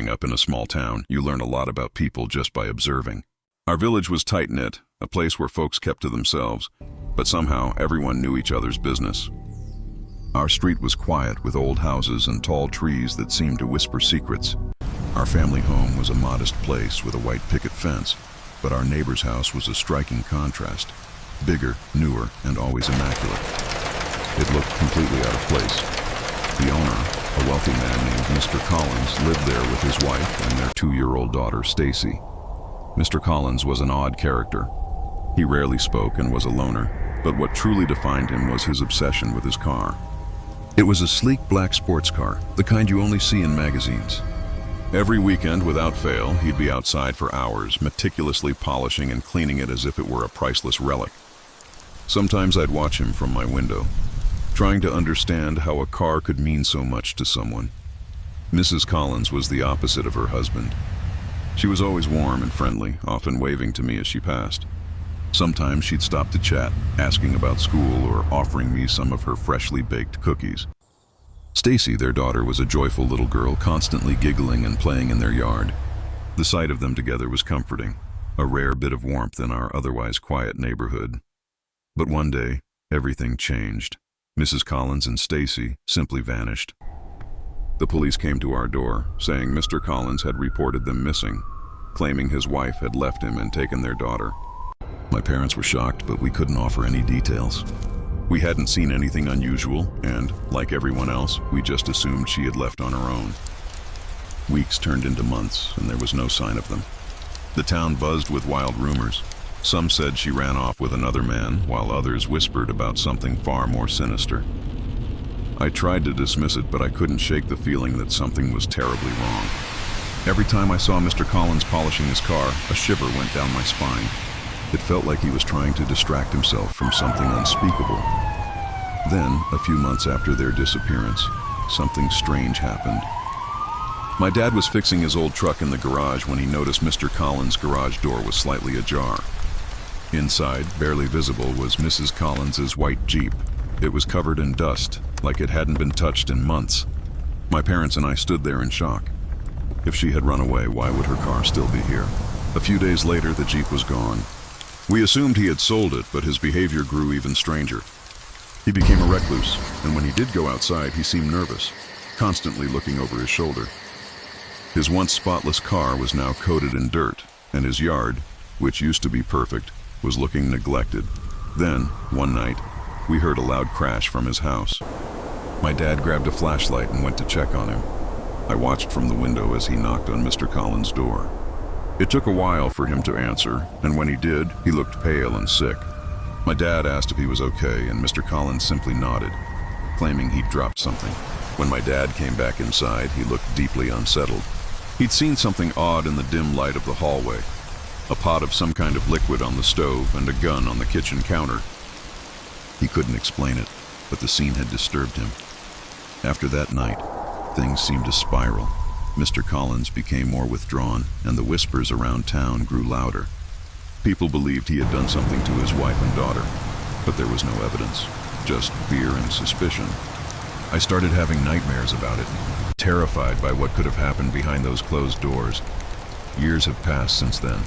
Growing up in a small town, you learn a lot about people just by observing. Our village was tight-knit, a place where folks kept to themselves, but somehow everyone knew each other's business. Our street was quiet with old houses and tall trees that seemed to whisper secrets. Our family home was a modest place with a white picket fence, but our neighbor's house was a striking contrast. Bigger, newer, and always immaculate. It looked completely out of place. The owner, a wealthy man named Mr. Collins, lived there with his wife and their 2-year-old daughter, Stacy. Mr. Collins was an odd character. He rarely spoke and was a loner, but what truly defined him was his obsession with his car. It was a sleek black sports car, the kind you only see in magazines. Every weekend, without fail, he'd be outside for hours, meticulously polishing and cleaning it as if it were a priceless relic. Sometimes I'd watch him from my window, trying to understand how a car could mean so much to someone. Mrs. Collins was the opposite of her husband. She was always warm and friendly, often waving to me as she passed. Sometimes she'd stop to chat, asking about school or offering me some of her freshly baked cookies. Stacy, their daughter, was a joyful little girl, constantly giggling and playing in their yard. The sight of them together was comforting, a rare bit of warmth in our otherwise quiet neighborhood. But one day, everything changed. Mrs. Collins and Stacy simply vanished. The police came to our door, saying Mr. Collins had reported them missing, claiming his wife had left him and taken their daughter. My parents were shocked, but we couldn't offer any details. We hadn't seen anything unusual, and, like everyone else, we just assumed she had left on her own. Weeks turned into months, and there was no sign of them. The town buzzed with wild rumors. Some said she ran off with another man, while others whispered about something far more sinister. I tried to dismiss it, but I couldn't shake the feeling that something was terribly wrong. Every time I saw Mr. Collins polishing his car, a shiver went down my spine. It felt like he was trying to distract himself from something unspeakable. Then, a few months after their disappearance, something strange happened. My dad was fixing his old truck in the garage when he noticed Mr. Collins' garage door was slightly ajar. Inside, barely visible, was Mrs. Collins' white Jeep. It was covered in dust, like it hadn't been touched in months. My parents and I stood there in shock. If she had run away, why would her car still be here? A few days later, the Jeep was gone. We assumed he had sold it, but his behavior grew even stranger. He became a recluse, and when he did go outside, he seemed nervous, constantly looking over his shoulder. His once spotless car was now coated in dirt, and his yard, which used to be perfect, was looking neglected. Then, one night, we heard a loud crash from his house. My dad grabbed a flashlight and went to check on him. I watched from the window as he knocked on Mr. Collins' door. It took a while for him to answer, and when he did, he looked pale and sick. My dad asked if he was okay, and Mr. Collins simply nodded, claiming he'd dropped something. When my dad came back inside, he looked deeply unsettled. He'd seen something odd in the dim light of the hallway. A pot of some kind of liquid on the stove and a gun on the kitchen counter. He couldn't explain it, but the scene had disturbed him. After that night, things seemed to spiral. Mr. Collins became more withdrawn, and the whispers around town grew louder. People believed he had done something to his wife and daughter, but there was no evidence, just fear and suspicion. I started having nightmares about it, terrified by what could have happened behind those closed doors. Years have passed since then.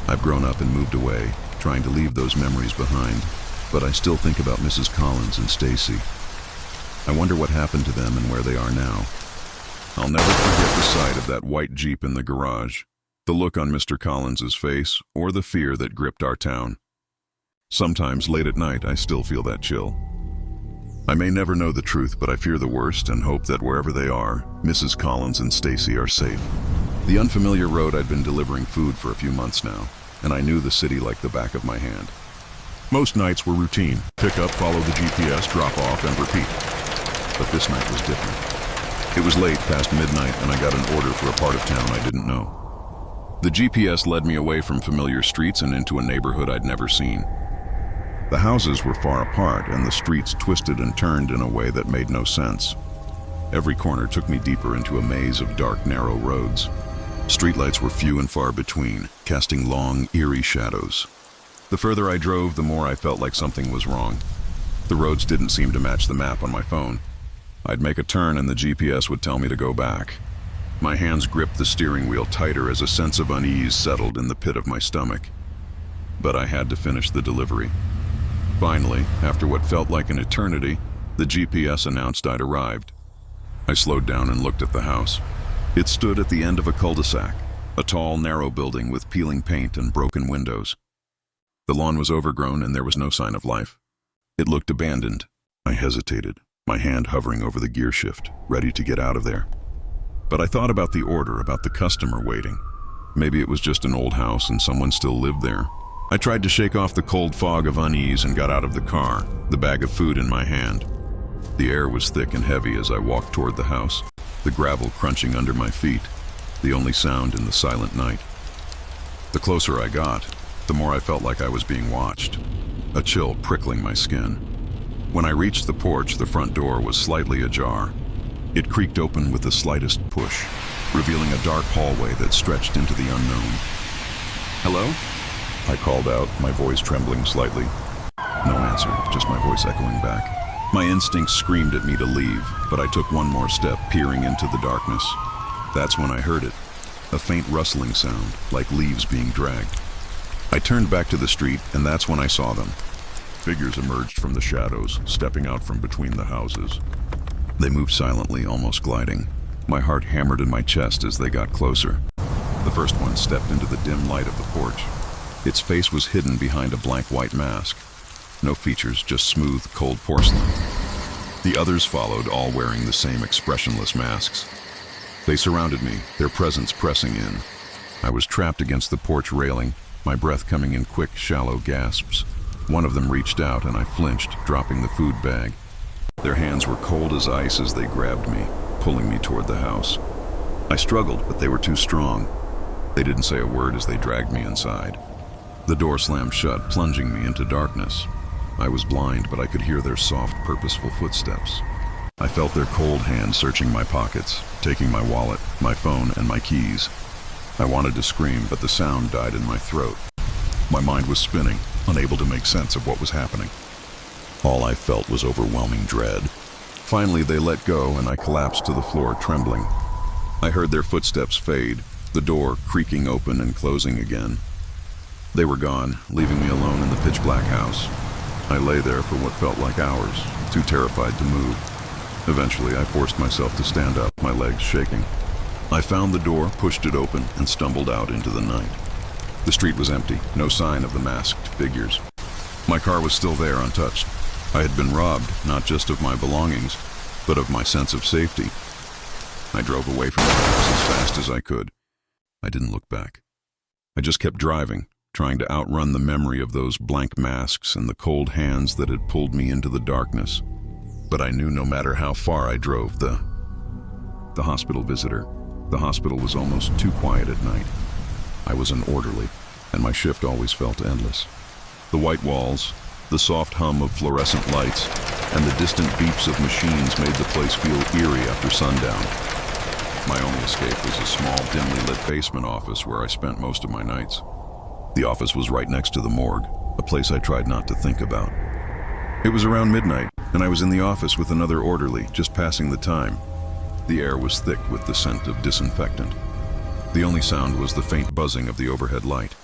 I've grown up and moved away, trying to leave those memories behind, but I still think about Mrs. Collins and Stacy. I wonder what happened to them and where they are now. I'll never forget the sight of that white Jeep in the garage, the look on Mr. Collins' face, or the fear that gripped our town. Sometimes late at night, I still feel that chill. I may never know the truth, but I fear the worst and hope that wherever they are, Mrs. Collins and Stacy are safe. The unfamiliar road I'd been delivering food for a few months now, and I knew the city like the back of my hand. Most nights were routine: pick up, follow the GPS, drop off, and repeat. But this night was different. It was late, past midnight, and I got an order for a part of town I didn't know. The GPS led me away from familiar streets and into a neighborhood I'd never seen. The houses were far apart, and the streets twisted and turned in a way that made no sense. Every corner took me deeper into a maze of dark, narrow roads. Streetlights were few and far between, casting long, eerie shadows. The further I drove, the more I felt like something was wrong. The roads didn't seem to match the map on my phone. I'd make a turn and the GPS would tell me to go back. My hands gripped the steering wheel tighter as a sense of unease settled in the pit of my stomach. But I had to finish the delivery. Finally, after what felt like an eternity, the GPS announced I'd arrived. I slowed down and looked at the house. It stood at the end of a cul-de-sac, a tall, narrow building with peeling paint and broken windows. The lawn was overgrown and there was no sign of life. It looked abandoned. I hesitated, my hand hovering over the gear shift, ready to get out of there. But I thought about the order, about the customer waiting. Maybe it was just an old house and someone still lived there. I tried to shake off the cold fog of unease and got out of the car, the bag of food in my hand. The air was thick and heavy as I walked toward the house, the gravel crunching under my feet, the only sound in the silent night. The closer I got, the more I felt like I was being watched, a chill prickling my skin. When I reached the porch, the front door was slightly ajar. It creaked open with the slightest push, revealing a dark hallway that stretched into the unknown. "Hello?" I called out, my voice trembling slightly. No answer, just my voice echoing back. My instincts screamed at me to leave, but I took one more step, peering into the darkness. That's when I heard it, a faint rustling sound, like leaves being dragged. I turned back to the street, and that's when I saw them. Figures emerged from the shadows, stepping out from between the houses. They moved silently, almost gliding. My heart hammered in my chest as they got closer. The first one stepped into the dim light of the porch. Its face was hidden behind a blank white mask. No features, just smooth, cold porcelain. The others followed, all wearing the same expressionless masks. They surrounded me, their presence pressing in. I was trapped against the porch railing, my breath coming in quick, shallow gasps. One of them reached out and I flinched, dropping the food bag. Their hands were cold as ice as they grabbed me, pulling me toward the house. I struggled, but they were too strong. They didn't say a word as they dragged me inside. The door slammed shut, plunging me into darkness. I was blind, but I could hear their soft, purposeful footsteps. I felt their cold hands searching my pockets, taking my wallet, my phone, and my keys. I wanted to scream, but the sound died in my throat. My mind was spinning, unable to make sense of what was happening. All I felt was overwhelming dread. Finally, they let go, and I collapsed to the floor, trembling. I heard their footsteps fade, the door creaking open and closing again. They were gone, leaving me alone in the pitch-black house. I lay there for what felt like hours, too terrified to move. Eventually, I forced myself to stand up, my legs shaking. I found the door, pushed it open, and stumbled out into the night. The street was empty, no sign of the masked figures. My car was still there, untouched. I had been robbed, not just of my belongings, but of my sense of safety. I drove away from the house as fast as I could. I didn't look back. I just kept driving, trying to outrun the memory of those blank masks and the cold hands that had pulled me into the darkness. But I knew no matter how far I drove, the hospital visitor. The hospital was almost too quiet at night. I was an orderly, and my shift always felt endless. The white walls, the soft hum of fluorescent lights, and the distant beeps of machines made the place feel eerie after sundown. My only escape was a small, dimly lit basement office where I spent most of my nights. The office was right next to the morgue, a place I tried not to think about. It was around midnight, and I was in the office with another orderly, just passing the time. The air was thick with the scent of disinfectant. The only sound was the faint buzzing of the overhead light.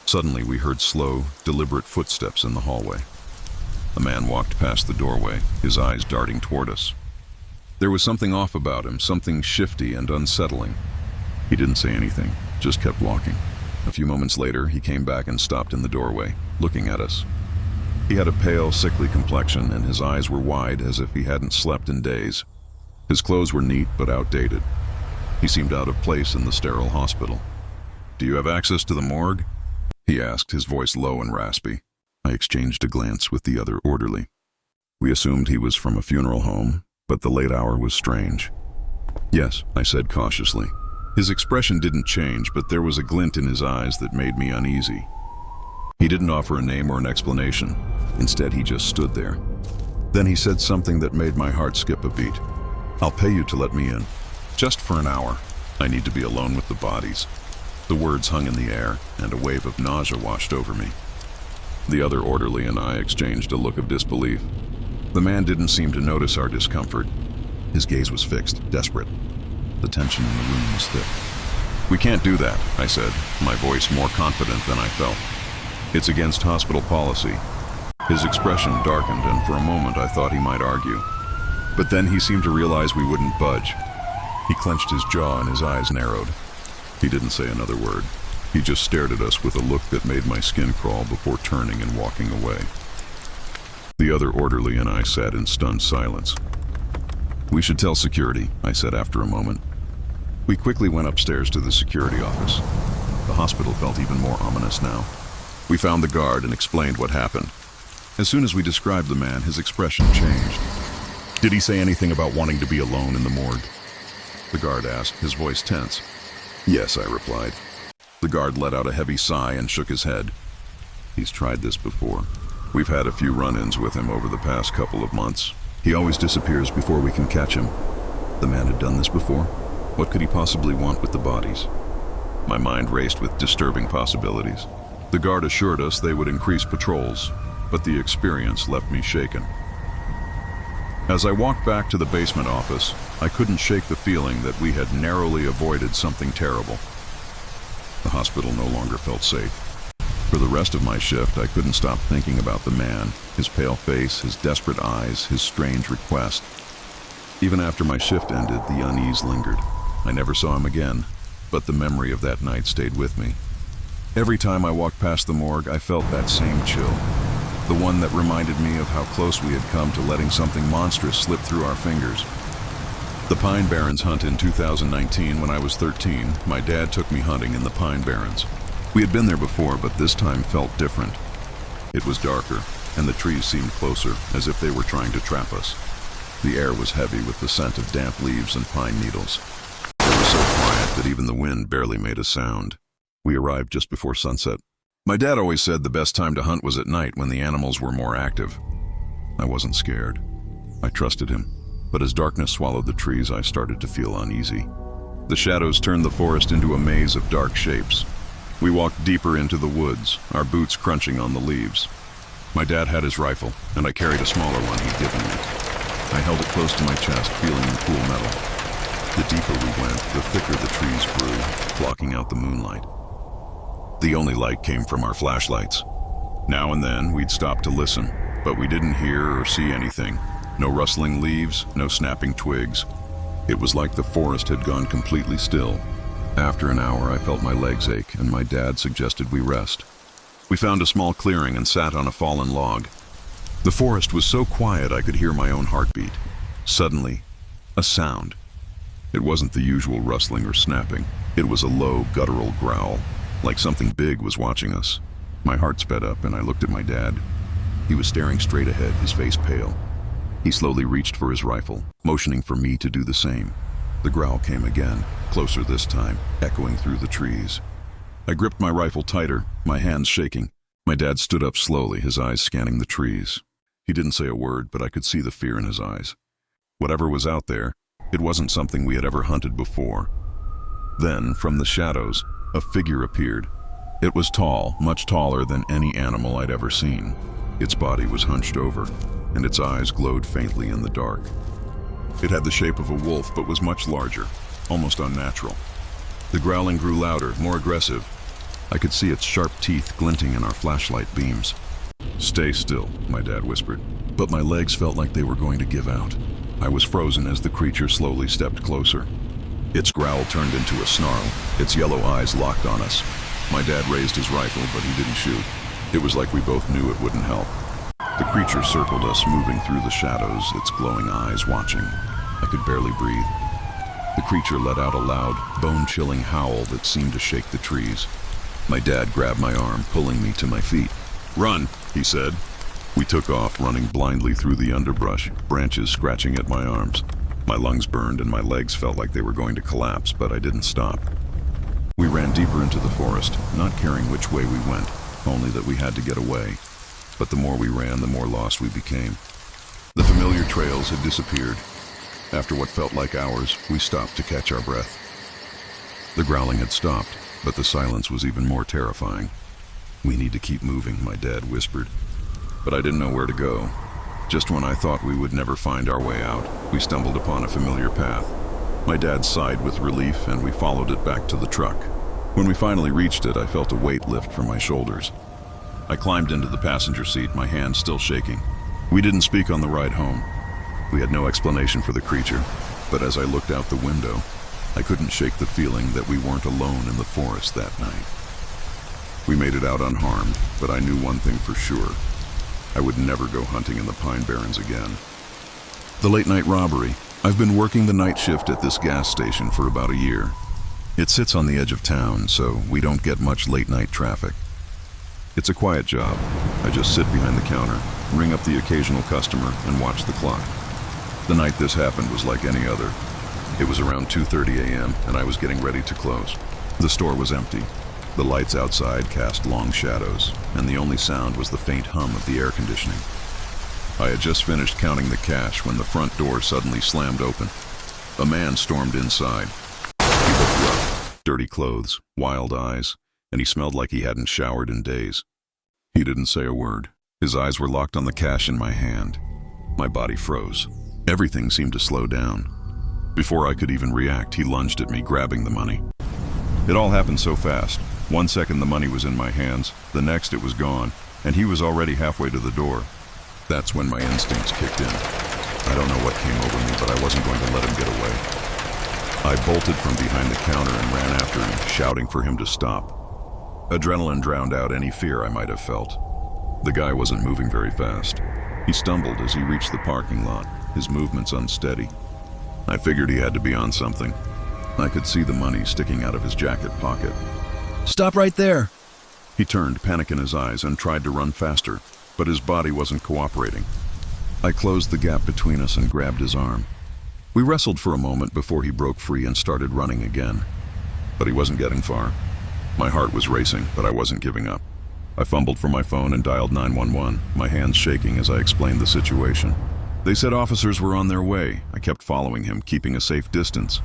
Suddenly, we heard slow, deliberate footsteps in the hallway. A man walked past the doorway, his eyes darting toward us. There was something off about him, something shifty and unsettling. He didn't say anything, just kept walking. A few moments later, he came back and stopped in the doorway, looking at us. He had a pale, sickly complexion, and his eyes were wide as if he hadn't slept in days. His clothes were neat but outdated. He seemed out of place in the sterile hospital. "Do you have access to the morgue?" he asked, his voice low and raspy. I exchanged a glance with the other orderly. We assumed he was from a funeral home, but the late hour was strange. "Yes," I said cautiously. His expression didn't change, but there was a glint in his eyes that made me uneasy. He didn't offer a name or an explanation. Instead, he just stood there. Then he said something that made my heart skip a beat. "I'll pay you to let me in. Just for an hour. I need to be alone with the bodies." The words hung in the air, and a wave of nausea washed over me. The other orderly and I exchanged a look of disbelief. The man didn't seem to notice our discomfort. His gaze was fixed, desperate. The tension in the room was thick. "We can't do that," I said, my voice more confident than I felt. "It's against hospital policy." His expression darkened, and for a moment I thought he might argue. But then he seemed to realize we wouldn't budge. He clenched his jaw and his eyes narrowed. He didn't say another word. He just stared at us with a look that made my skin crawl before turning and walking away. The other orderly and I sat in stunned silence. "We should tell security," I said after a moment. We quickly went upstairs to the security office. The hospital felt even more ominous now. We found the guard and explained what happened. As soon as we described the man, his expression changed. "Did he say anything about wanting to be alone in the morgue?" The guard asked, his voice tense. "Yes," I replied. The guard let out a heavy sigh and shook his head. "He's tried this before. We've had a few run-ins with him over the past couple of months. He always disappears before we can catch him." The man had done this before? What could he possibly want with the bodies? My mind raced with disturbing possibilities. The guard assured us they would increase patrols, but the experience left me shaken. As I walked back to the basement office, I couldn't shake the feeling that we had narrowly avoided something terrible. The hospital no longer felt safe. For the rest of my shift, I couldn't stop thinking about the man, his pale face, his desperate eyes, his strange request. Even after my shift ended, the unease lingered. I never saw him again, but the memory of that night stayed with me. Every time I walked past the morgue, I felt that same chill. The one that reminded me of how close we had come to letting something monstrous slip through our fingers. The Pine Barrens hunt in 2019, when I was 13, my dad took me hunting in the Pine Barrens. We had been there before, but this time felt different. It was darker, and the trees seemed closer, as if they were trying to trap us. The air was heavy with the scent of damp leaves and pine needles. It was so quiet that even the wind barely made a sound. We arrived just before sunset. My dad always said the best time to hunt was at night when the animals were more active. I wasn't scared. I trusted him. But as darkness swallowed the trees, I started to feel uneasy. The shadows turned the forest into a maze of dark shapes. We walked deeper into the woods, our boots crunching on the leaves. My dad had his rifle, and I carried a smaller one he'd given me. I held it close to my chest, feeling the cool metal. The deeper we went, the thicker the trees grew, blocking out the moonlight. The only light came from our flashlights. Now and then, we'd stop to listen, but we didn't hear or see anything. No rustling leaves, no snapping twigs. It was like the forest had gone completely still. After an hour, I felt my legs ache, and my dad suggested we rest. We found a small clearing and sat on a fallen log. The forest was so quiet I could hear my own heartbeat. Suddenly, a sound. It wasn't the usual rustling or snapping. It was a low, guttural growl, like something big was watching us. My heart sped up, and I looked at my dad. He was staring straight ahead, his face pale. He slowly reached for his rifle, motioning for me to do the same. The growl came again, closer this time, echoing through the trees. I gripped my rifle tighter, my hands shaking. My dad stood up slowly, his eyes scanning the trees. He didn't say a word, but I could see the fear in his eyes. Whatever was out there, it wasn't something we had ever hunted before. Then, from the shadows, a figure appeared. It was tall, much taller than any animal I'd ever seen. Its body was hunched over, and its eyes glowed faintly in the dark. It had the shape of a wolf, but was much larger, almost unnatural. The growling grew louder, more aggressive. I could see its sharp teeth glinting in our flashlight beams. "Stay still," my dad whispered, but my legs felt like they were going to give out. I was frozen as the creature slowly stepped closer. Its growl turned into a snarl, its yellow eyes locked on us. My dad raised his rifle, but he didn't shoot. It was like we both knew it wouldn't help. The creature circled us, moving through the shadows, its glowing eyes watching. I could barely breathe. The creature let out a loud, bone-chilling howl that seemed to shake the trees. My dad grabbed my arm, pulling me to my feet. "Run," he said. We took off, running blindly through the underbrush, branches scratching at my arms. My lungs burned and my legs felt like they were going to collapse, but I didn't stop. We ran deeper into the forest, not caring which way we went, only that we had to get away. But the more we ran, the more lost we became. The familiar trails had disappeared. After what felt like hours, we stopped to catch our breath. The growling had stopped, but the silence was even more terrifying. "We need to keep moving," my dad whispered. But I didn't know where to go. Just when I thought we would never find our way out, we stumbled upon a familiar path. My dad sighed with relief, and we followed it back to the truck. When we finally reached it, I felt a weight lift from my shoulders. I climbed into the passenger seat, my hands still shaking. We didn't speak on the ride home. We had no explanation for the creature, but as I looked out the window, I couldn't shake the feeling that we weren't alone in the forest that night. We made it out unharmed, but I knew one thing for sure. I would never go hunting in the Pine Barrens again. The late-night robbery. I've been working the night shift at this gas station for about a year. It sits on the edge of town, so we don't get much late-night traffic. It's a quiet job. I just sit behind the counter, ring up the occasional customer, and watch the clock. The night this happened was like any other. It was around 2:30 a.m., and I was getting ready to close. The store was empty. The lights outside cast long shadows, and the only sound was the faint hum of the air conditioning. I had just finished counting the cash when the front door suddenly slammed open. A man stormed inside. He looked rough, dirty clothes, wild eyes, and he smelled like he hadn't showered in days. He didn't say a word. His eyes were locked on the cash in my hand. My body froze. Everything seemed to slow down. Before I could even react, he lunged at me, grabbing the money. It all happened so fast. 1 second the money was in my hands, the next it was gone, and he was already halfway to the door. That's when my instincts kicked in. I don't know what came over me, but I wasn't going to let him get away. I bolted from behind the counter and ran after him, shouting for him to stop. Adrenaline drowned out any fear I might have felt. The guy wasn't moving very fast. He stumbled as he reached the parking lot, his movements unsteady. I figured he had to be on something. I could see the money sticking out of his jacket pocket. "Stop right there!" He turned, panic in his eyes, and tried to run faster, but his body wasn't cooperating. I closed the gap between us and grabbed his arm. We wrestled for a moment before he broke free and started running again. But he wasn't getting far. My heart was racing, but I wasn't giving up. I fumbled for my phone and dialed 911, my hands shaking as I explained the situation. They said officers were on their way. I kept following him, keeping a safe distance.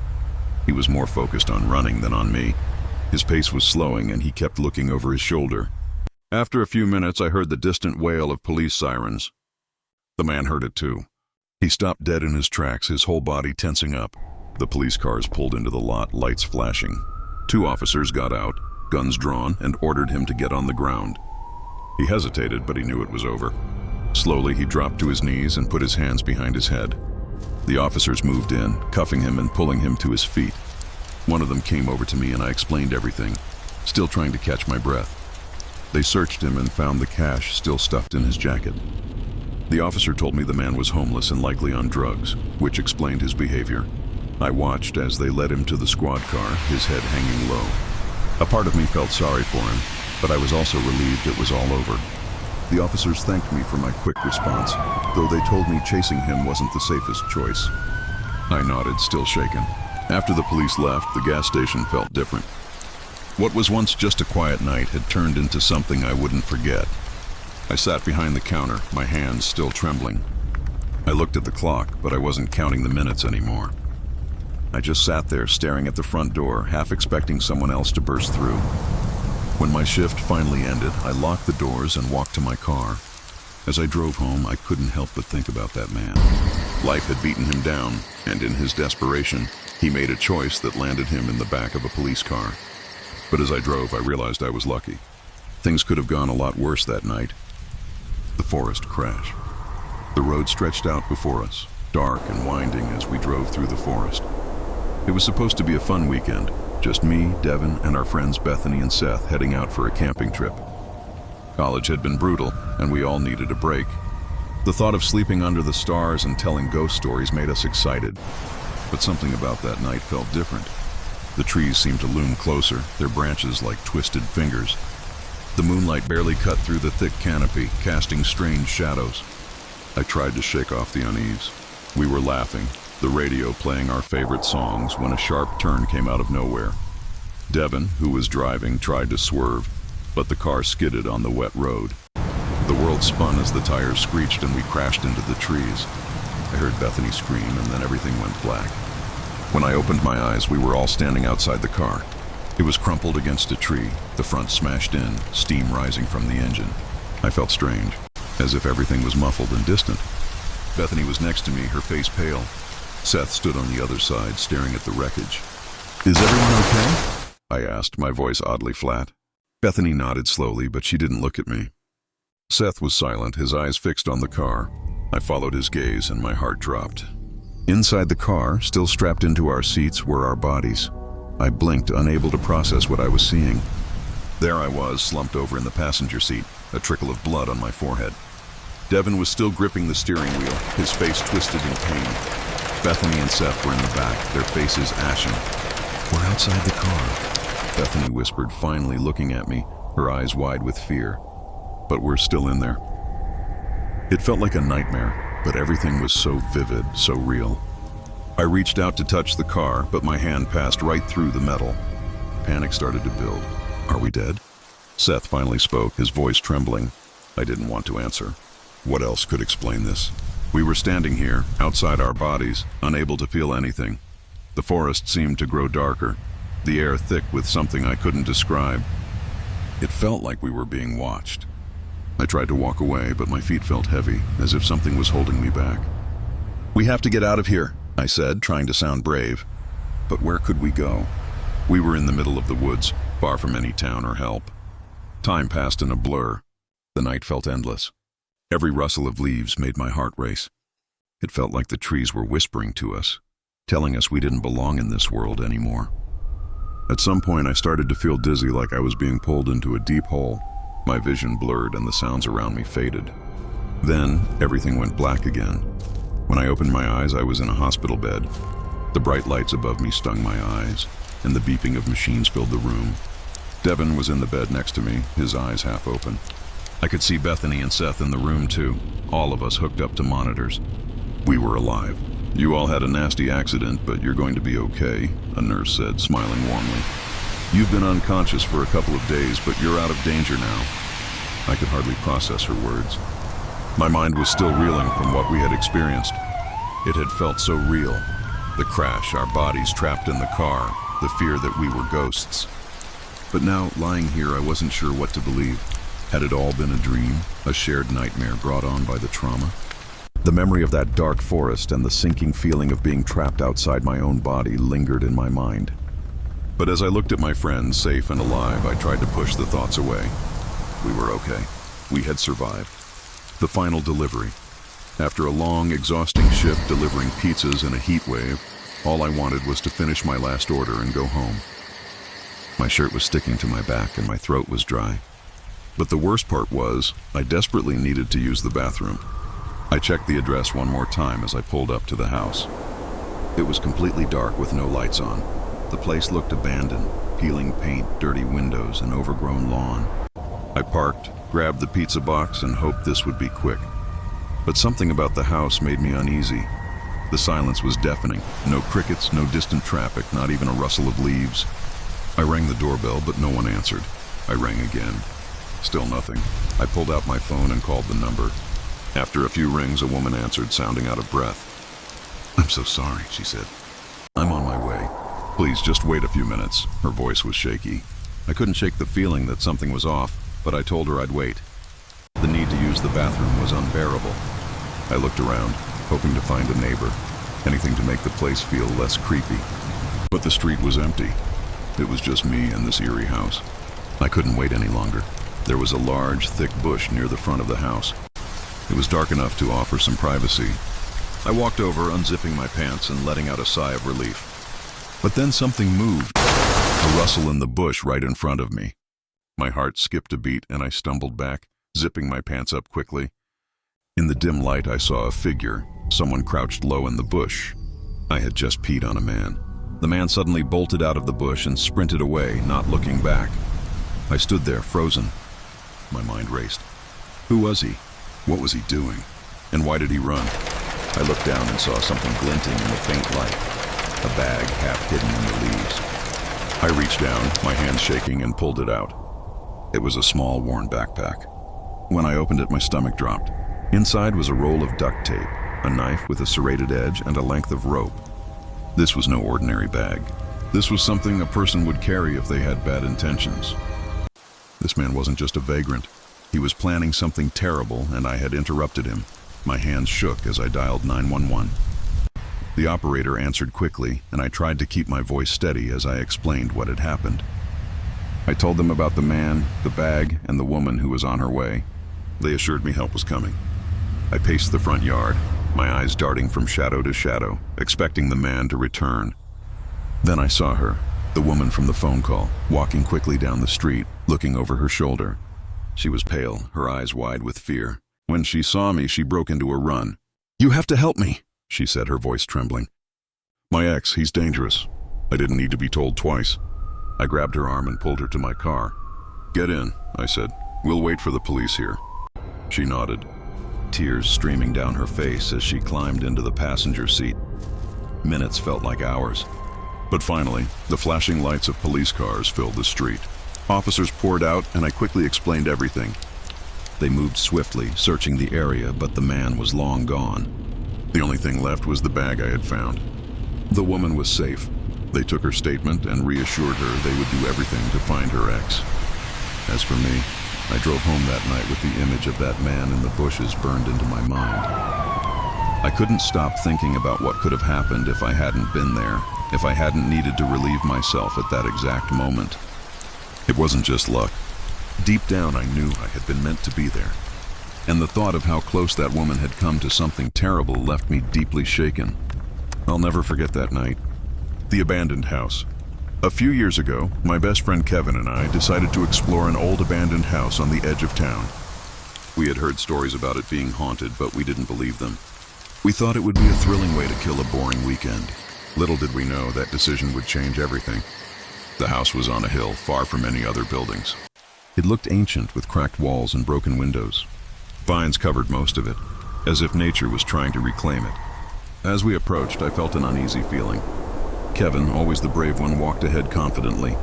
He was more focused on running than on me. His pace was slowing, and he kept looking over his shoulder. After a few minutes, I heard the distant wail of police sirens. The man heard it too. He stopped dead in his tracks, his whole body tensing up. The police cars pulled into the lot, lights flashing. 2 officers got out, guns drawn, and ordered him to get on the ground. He hesitated, but he knew it was over. Slowly, he dropped to his knees and put his hands behind his head. The officers moved in, cuffing him and pulling him to his feet. One of them came over to me and I explained everything, still trying to catch my breath. They searched him and found the cash still stuffed in his jacket. The officer told me the man was homeless and likely on drugs, which explained his behavior. I watched as they led him to the squad car, his head hanging low. A part of me felt sorry for him, but I was also relieved it was all over. The officers thanked me for my quick response, though they told me chasing him wasn't the safest choice. I nodded, still shaken. After the police left, the gas station felt different. What was once just a quiet night had turned into something I wouldn't forget. I sat behind the counter, my hands still trembling. I looked at the clock, but I wasn't counting the minutes anymore. I just sat there staring at the front door, half expecting someone else to burst through. When my shift finally ended, I locked the doors and walked to my car. As I drove home, I couldn't help but think about that man. Life had beaten him down, and in his desperation, he made a choice that landed him in the back of a police car. But as I drove, I realized I was lucky. Things could have gone a lot worse that night. The forest crash. The road stretched out before us, dark and winding as we drove through the forest. It was supposed to be a fun weekend, just me, Devin, and our friends Bethany and Seth heading out for a camping trip. College had been brutal, and we all needed a break. The thought of sleeping under the stars and telling ghost stories made us excited. But something about that night felt different. The trees seemed to loom closer, their branches like twisted fingers. The moonlight barely cut through the thick canopy, casting strange shadows. I tried to shake off the unease. We were laughing, the radio playing our favorite songs, when a sharp turn came out of nowhere. Devin, who was driving, tried to swerve, but the car skidded on the wet road. The world spun as the tires screeched and we crashed into the trees. I heard Bethany scream and then everything went black. When I opened my eyes, we were all standing outside the car. It was crumpled against a tree, the front smashed in, steam rising from the engine. I felt strange, as if everything was muffled and distant. Bethany was next to me, her face pale. Seth stood on the other side, staring at the wreckage. "Is everyone okay?" I asked, my voice oddly flat. Bethany nodded slowly, but she didn't look at me. Seth was silent, his eyes fixed on the car. I followed his gaze and my heart dropped. Inside the car, still strapped into our seats, were our bodies. I blinked, unable to process what I was seeing. There I was, slumped over in the passenger seat, a trickle of blood on my forehead. Devin was still gripping the steering wheel, his face twisted in pain. Bethany and Seth were in the back, their faces ashen. "We're outside the car," Bethany whispered, finally looking at me, her eyes wide with fear. "But we're still in there." It felt like a nightmare, but everything was so vivid, so real. I reached out to touch the car, but my hand passed right through the metal. Panic started to build. "Are we dead?" Seth finally spoke, his voice trembling. I didn't want to answer. What else could explain this? We were standing here, outside our bodies, unable to feel anything. The forest seemed to grow darker, the air thick with something I couldn't describe. It felt like we were being watched. I tried to walk away, but my feet felt heavy, as if something was holding me back. "We have to get out of here," I said, trying to sound brave. But where could we go? We were in the middle of the woods, far from any town or help. Time passed in a blur. The night felt endless. Every rustle of leaves made my heart race. It felt like the trees were whispering to us, telling us we didn't belong in this world anymore. At some point, I started to feel dizzy, like I was being pulled into a deep hole. My vision blurred and the sounds around me faded. Then, everything went black again. When I opened my eyes, I was in a hospital bed. The bright lights above me stung my eyes, and the beeping of machines filled the room. Devin was in the bed next to me, his eyes half open. I could see Bethany and Seth in the room too, all of us hooked up to monitors. We were alive. "You all had a nasty accident, but you're going to be okay," a nurse said, smiling warmly. "You've been unconscious for a couple of days, but you're out of danger now." I could hardly process her words. My mind was still reeling from what we had experienced. It had felt so real. The crash, our bodies trapped in the car, the fear that we were ghosts. But now, lying here, I wasn't sure what to believe. Had it all been a dream, a shared nightmare brought on by the trauma? The memory of that dark forest and the sinking feeling of being trapped outside my own body lingered in my mind. But as I looked at my friends, safe and alive, I tried to push the thoughts away. We were okay. We had survived. The final delivery. After a long, exhausting shift delivering pizzas in a heat wave, all I wanted was to finish my last order and go home. My shirt was sticking to my back and my throat was dry. But the worst part was, I desperately needed to use the bathroom. I checked the address one more time as I pulled up to the house. It was completely dark with no lights on. The place looked abandoned, peeling paint, dirty windows, and overgrown lawn. I parked, grabbed the pizza box, and hoped this would be quick. But something about the house made me uneasy. The silence was deafening. No crickets, no distant traffic, not even a rustle of leaves. I rang the doorbell, but no one answered. I rang again. Still nothing. I pulled out my phone and called the number. After a few rings, a woman answered, sounding out of breath. "I'm so sorry," she said. "I'm on my way. Please just wait a few minutes." Her voice was shaky. I couldn't shake the feeling that something was off, but I told her I'd wait. The need to use the bathroom was unbearable. I looked around, hoping to find a neighbor, anything to make the place feel less creepy. But the street was empty. It was just me and this eerie house. I couldn't wait any longer. There was a large, thick bush near the front of the house. It was dark enough to offer some privacy. I walked over, unzipping my pants and letting out a sigh of relief. But then something moved, a rustle in the bush right in front of me. My heart skipped a beat and I stumbled back, zipping my pants up quickly. In the dim light, I saw a figure, someone crouched low in the bush. I had just peed on a man. The man suddenly bolted out of the bush and sprinted away, not looking back. I stood there, frozen. My mind raced. Who was he? What was he doing? And why did he run? I looked down and saw something glinting in the faint light, a bag half hidden in the leaves. I reached down, my hands shaking, and pulled it out. It was a small, worn backpack. When I opened it, my stomach dropped. Inside was a roll of duct tape, a knife with a serrated edge, and a length of rope. This was no ordinary bag. This was something a person would carry if they had bad intentions. This man wasn't just a vagrant. He was planning something terrible, and I had interrupted him. My hands shook as I dialed 911. The operator answered quickly, and I tried to keep my voice steady as I explained what had happened. I told them about the man, the bag, and the woman who was on her way. They assured me help was coming. I paced the front yard, my eyes darting from shadow to shadow, expecting the man to return. Then I saw her, the woman from the phone call, walking quickly down the street, looking over her shoulder. She was pale, her eyes wide with fear. When she saw me, she broke into a run. "You have to help me," she said, her voice trembling. "My ex, he's dangerous. I didn't need to be told twice." I grabbed her arm and pulled her to my car. "Get in," I said. "We'll wait for the police here." She nodded, tears streaming down her face as she climbed into the passenger seat. Minutes felt like hours. But finally, the flashing lights of police cars filled the street. Officers poured out, and I quickly explained everything. They moved swiftly, searching the area, but the man was long gone. The only thing left was the bag I had found. The woman was safe. They took her statement and reassured her they would do everything to find her ex. As for me, I drove home that night with the image of that man in the bushes burned into my mind. I couldn't stop thinking about what could have happened if I hadn't been there, if I hadn't needed to relieve myself at that exact moment. It wasn't just luck. Deep down, I knew I had been meant to be there. And the thought of how close that woman had come to something terrible left me deeply shaken. I'll never forget that night. The abandoned house. A few years ago, my best friend Kevin and I decided to explore an old abandoned house on the edge of town. We had heard stories about it being haunted, but we didn't believe them. We thought it would be a thrilling way to kill a boring weekend. Little did we know that decision would change everything. The house was on a hill, far from any other buildings. It looked ancient with cracked walls and broken windows. Vines covered most of it, as if nature was trying to reclaim it. As we approached, I felt an uneasy feeling. Kevin, always the brave one, walked ahead confidently.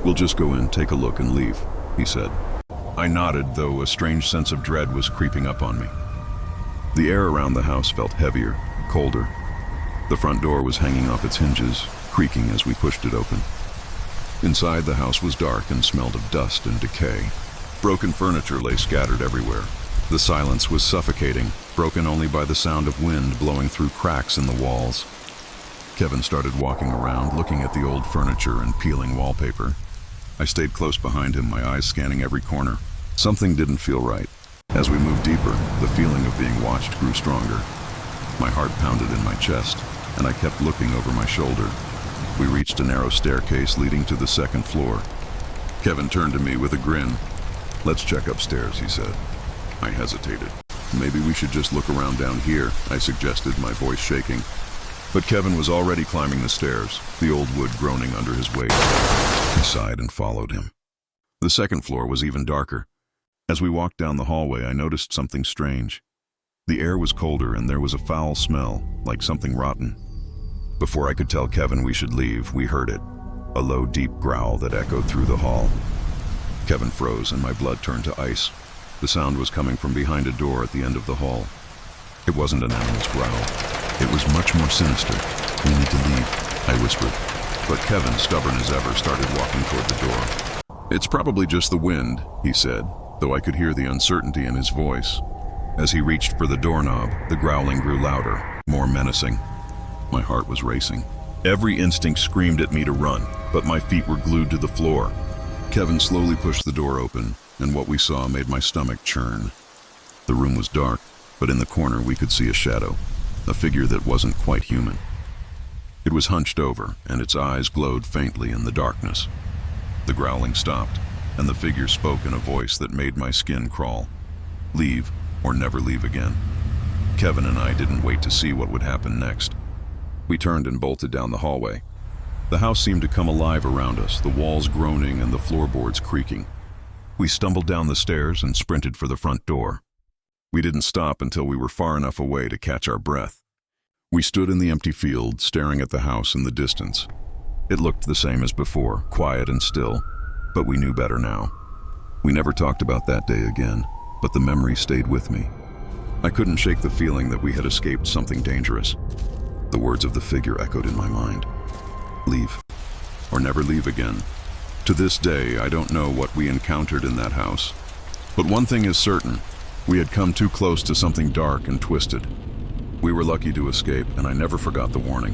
"We'll just go in, take a look, and leave," he said. I nodded, though a strange sense of dread was creeping up on me. The air around the house felt heavier, colder. The front door was hanging off its hinges, creaking as we pushed it open. Inside, the house was dark and smelled of dust and decay. Broken furniture lay scattered everywhere. The silence was suffocating, broken only by the sound of wind blowing through cracks in the walls. Kevin started walking around, looking at the old furniture and peeling wallpaper. I stayed close behind him, my eyes scanning every corner. Something didn't feel right. As we moved deeper, the feeling of being watched grew stronger. My heart pounded in my chest, and I kept looking over my shoulder. We reached a narrow staircase leading to the second floor. Kevin turned to me with a grin. "Let's check upstairs," he said. I hesitated. "Maybe we should just look around down here," I suggested, my voice shaking. But Kevin was already climbing the stairs, the old wood groaning under his weight. I sighed and followed him. The second floor was even darker. As we walked down the hallway, I noticed something strange. The air was colder and there was a foul smell, like something rotten. Before I could tell Kevin we should leave, we heard it, a low, deep growl that echoed through the hall. Kevin froze and my blood turned to ice. The sound was coming from behind a door at the end of the hall. It wasn't an animal's growl. It was much more sinister. "We need to leave," I whispered. But Kevin, stubborn as ever, started walking toward the door. "It's probably just the wind," he said, though I could hear the uncertainty in his voice. As he reached for the doorknob, the growling grew louder, more menacing. My heart was racing. Every instinct screamed at me to run, but my feet were glued to the floor. Kevin slowly pushed the door open, and what we saw made my stomach churn. The room was dark, but in the corner we could see a shadow, a figure that wasn't quite human. It was hunched over, and its eyes glowed faintly in the darkness. The growling stopped, and the figure spoke in a voice that made my skin crawl. "Leave, or never leave again." Kevin and I didn't wait to see what would happen next. We turned and bolted down the hallway. The house seemed to come alive around us, the walls groaning and the floorboards creaking. We stumbled down the stairs and sprinted for the front door. We didn't stop until we were far enough away to catch our breath. We stood in the empty field, staring at the house in the distance. It looked the same as before, quiet and still, but we knew better now. We never talked about that day again, but the memory stayed with me. I couldn't shake the feeling that we had escaped something dangerous. The words of the figure echoed in my mind. "Leave, or never leave again." To this day, I don't know what we encountered in that house. But one thing is certain, we had come too close to something dark and twisted. We were lucky to escape, and I never forgot the warning.